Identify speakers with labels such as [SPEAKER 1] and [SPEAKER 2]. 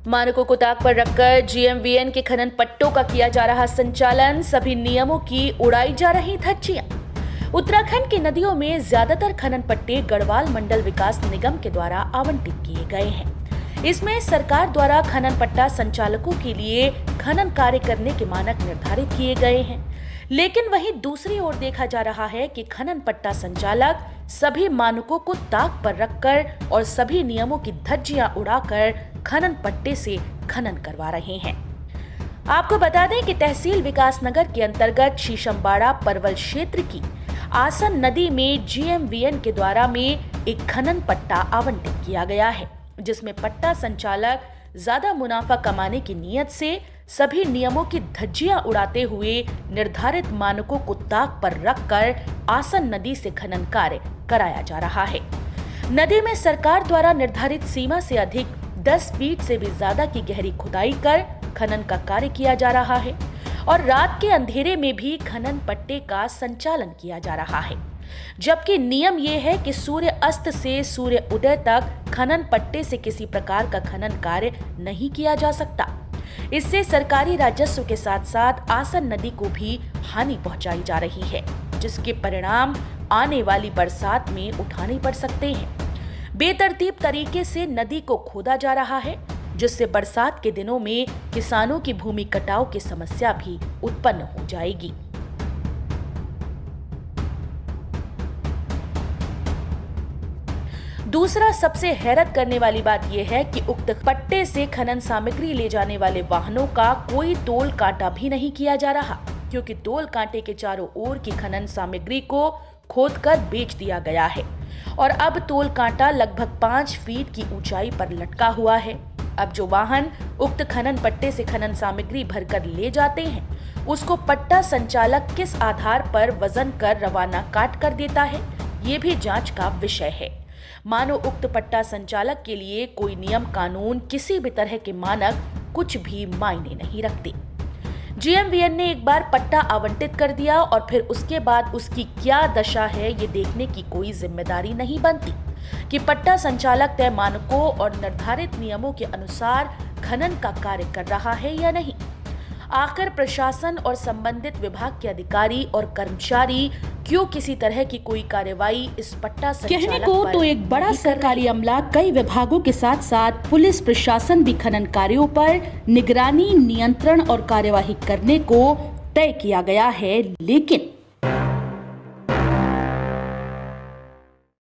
[SPEAKER 1] मानकों को ताक पर रखकर जीएमवीएन के खनन पट्टों का किया जा रहा संचालन, सभी नियमों की उड़ाई जा रही धज्जियां। उत्तराखंड की नदियों में ज्यादातर खनन पट्टे गढ़वाल मंडल विकास निगम के द्वारा आवंटित किए गए हैं। इसमें सरकार द्वारा खनन पट्टा संचालकों के लिए खनन कार्य करने के मानक निर्धारित किए गए हैं, लेकिन वहीं दूसरी ओर देखा जा रहा है कि खनन पट्टा संचालक सभी मानकों को ताक पर रखकर और सभी नियमों की धज्जियां उड़ाकर खनन पट्टे से खनन करवा रहे हैं। आपको बता दें कि तहसील विकासनगर के अंतर्गत शीशमबाड़ा परवल क्षेत्र की आसन नदी में जीएमवीएन के द्वारा में एक खनन पट्टा आवंटित किया गया है, जिसमें पट्टा संचालक ज्यादा मुनाफा कमाने की नीयत से सभी नियमों की धज्जियां उड़ाते हुए निर्धारित मानकों को ताक पर रखकर आसन नदी से खनन कार्य कराया जा रहा है। नदी में सरकार द्वारा निर्धारित सीमा से अधिक 10 फीट से भी ज्यादा की गहरी खुदाई कर खनन का कार्य किया जा रहा है और रात के अंधेरे में भी खनन पट्टे का संचालन किया जा रहा है, जबकि नियम ये है कि सूर्य अस्त से सूर्य उदय तक खनन पट्टे से किसी प्रकार का खनन कार्य नहीं किया जा सकता। इससे सरकारी राजस्व के साथ साथ आसन नदी को भी हानि पहुंचाई जा रही है, जिसके परिणाम आने वाली बरसात में उठाने पड़ सकते हैं। बेतरतीब तरीके से नदी को खोदा जा रहा है, जिससे बरसात के दिनों में किसानों की भूमि कटाव की समस्या भी उत्पन्न हो जाएगी। दूसरा सबसे हैरत करने वाली बात यह है कि उक्त पट्टे से खनन सामग्री ले जाने वाले वाहनों का कोई तोल कांटा भी नहीं किया जा रहा, क्योंकि तोल कांटे के चारों ओर की खनन सामग्री को खोदकर बेच दिया गया है और अब तोल कांटा लगभग 5 फीट की ऊंचाई पर लटका हुआ है। अब जो वाहन उक्त खनन पट्टे से खनन सामग्री भरकर ले जाते हैं, उसको पट्टा संचालक किस आधार पर वजन कर रवाना काट कर देता है, ये भी जांच का विषय है। मानो उक्त पट्टा संचालक के लिए कोई नियम कानून, किसी भी तरह के मानक कुछ भी मायने नहीं रखते। जीएमवीएन ने एक बार पट्टा आवंटित कर दिया और फिर उसके बाद उसकी क्या दशा है, ये देखने की कोई जिम्मेदारी नहीं बनती कि पट्टा संचालक तय मानकों और निर्धारित नियमों के अनुसार खनन का कार्य कर रहा है या नहीं। आखिर प्रशासन और संबंधित विभाग के अधिकारी और कर्मचारी क्यों किसी तरह की कोई कार्यवाही इस पट्टा संचालक
[SPEAKER 2] कहने को तो एक बड़ा सरकारी अमला कई विभागों के साथ साथ पुलिस प्रशासन भी खनन कार्यों पर निगरानी, नियंत्रण और कार्यवाही करने को तय किया गया है, लेकिन